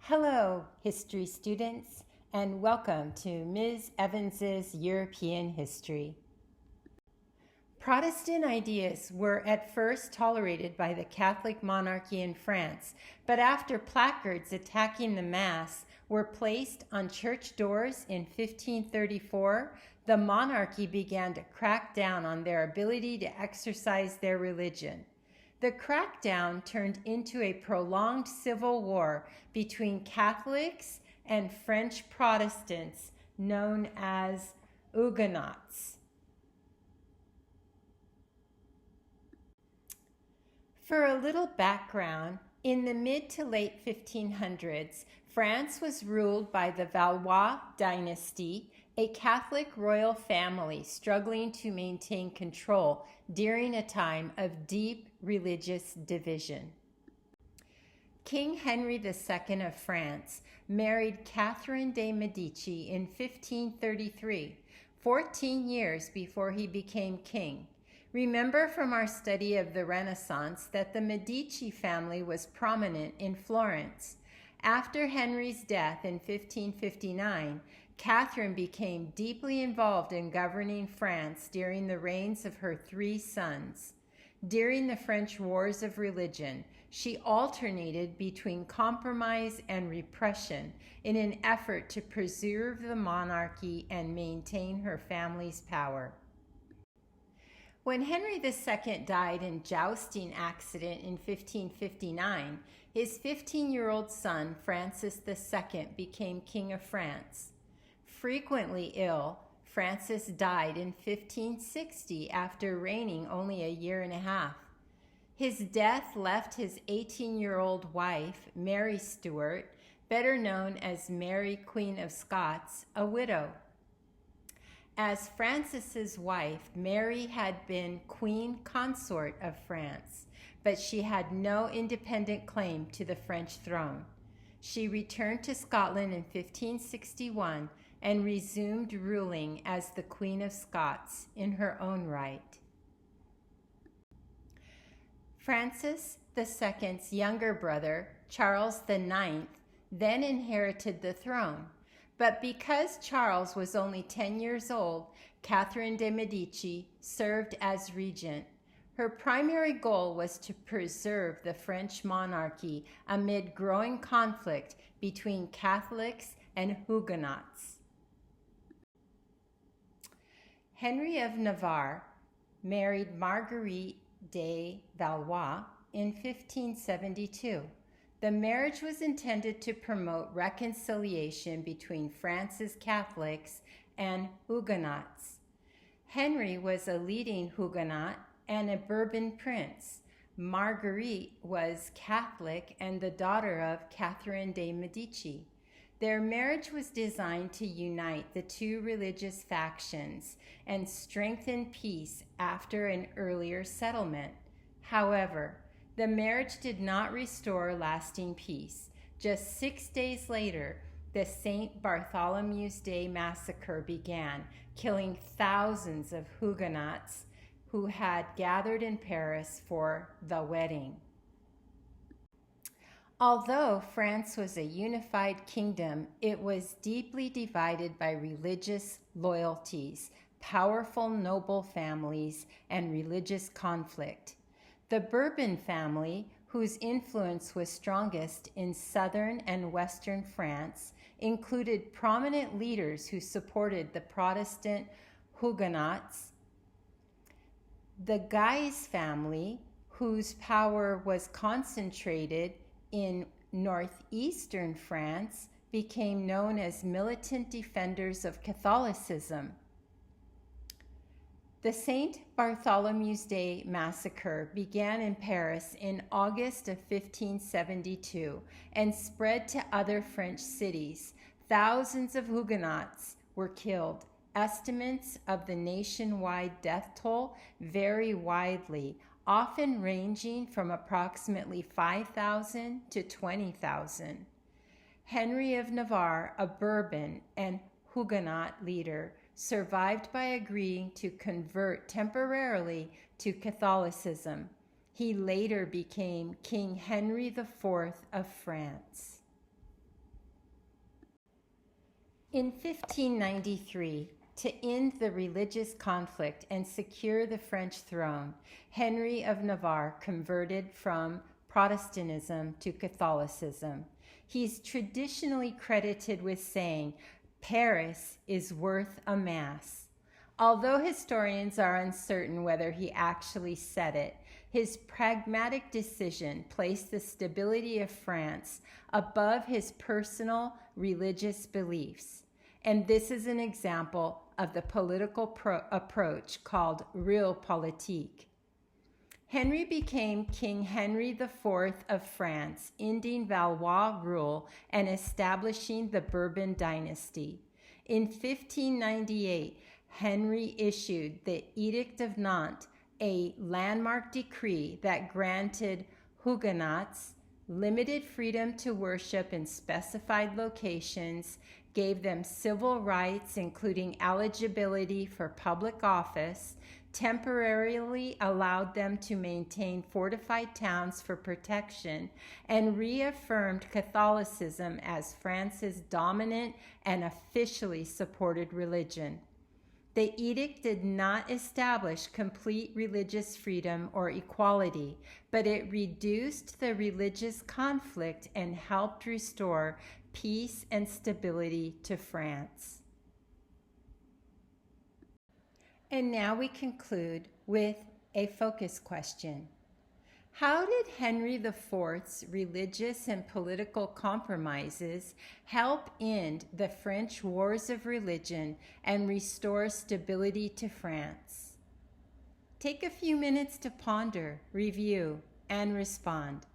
Hello, history students, and welcome to Ms. Evans's European History. Protestant ideas were at first tolerated by the Catholic monarchy in France, but after placards attacking the Mass were placed on church doors in 1534, the monarchy began to crack down on their ability to exercise their religion. The crackdown turned into a prolonged civil war between Catholics and French Protestants known as Huguenots. For a little background, in the mid to late 1500s, France was ruled by the Valois dynasty, a Catholic royal family struggling to maintain control during a time of deep religious division. King Henry II of France married Catherine de' Medici in 1533, 14 years before he became king. Remember from our study of the Renaissance that the Medici family was prominent in Florence. After Henry's death in 1559, Catherine became deeply involved in governing France during the reigns of her three sons. During the French Wars of Religion, she alternated between compromise and repression in an effort to preserve the monarchy and maintain her family's power. When Henry II died in a jousting accident in 1559, his 15-year-old son, Francis II, became King of France. Frequently ill, Francis died in 1560 after reigning only a year and a half. His death left his 18-year-old wife, Mary Stuart, better known as Mary, Queen of Scots, a widow. As Francis's wife, Mary had been Queen Consort of France, but she had no independent claim to the French throne. She returned to Scotland in 1561 and resumed ruling as the Queen of Scots in her own right. Francis II's younger brother, Charles IX, then inherited the throne. But because Charles was only 10 years old, Catherine de' Medici served as regent. Her primary goal was to preserve the French monarchy amid growing conflict between Catholics and Huguenots. Henry of Navarre married Marguerite de Valois in 1572. The marriage was intended to promote reconciliation between France's Catholics and Huguenots. Henry was a leading Huguenot and a Bourbon prince. Marguerite was Catholic and the daughter of Catherine de' Medici. Their marriage was designed to unite the two religious factions and strengthen peace after an earlier settlement. However, the marriage did not restore lasting peace. Just 6 days later, the St. Bartholomew's Day massacre began, killing thousands of Huguenots who had gathered in Paris for the wedding. Although France was a unified kingdom, it was deeply divided by religious loyalties, powerful noble families, and religious conflict. The Bourbon family, whose influence was strongest in southern and western France, included prominent leaders who supported the Protestant Huguenots. The Guise family, whose power was concentrated in northeastern France, became known as militant defenders of Catholicism. The St. Bartholomew's Day massacre began in Paris in August of 1572 and spread to other French cities. Thousands of Huguenots were killed. Estimates of the nationwide death toll vary widely, often ranging from approximately 5,000 to 20,000. Henry of Navarre, a Bourbon and Huguenot leader, survived by agreeing to convert temporarily to Catholicism. He later became King Henry IV of France. In 1593, to end the religious conflict and secure the French throne, Henry of Navarre converted from Protestantism to Catholicism. He's traditionally credited with saying, "Paris is worth a mass." Although historians are uncertain whether he actually said it, his pragmatic decision placed the stability of France above his personal religious beliefs. And this is an example of the political approach called realpolitik. Henry became King Henry IV of France, ending Valois rule and establishing the Bourbon dynasty. In 1598, Henry issued the Edict of Nantes, a landmark decree that granted Huguenots limited freedom to worship in specified locations, gave them civil rights including eligibility for public office, temporarily allowed them to maintain fortified towns for protection, and reaffirmed Catholicism as France's dominant and officially supported religion. The edict did not establish complete religious freedom or equality, but it reduced the religious conflict and helped restore peace and stability to France. And now we conclude with a focus question. How did Henry IV's religious and political compromises help end the French wars of religion and restore stability to France? Take a few minutes to ponder, review, and respond.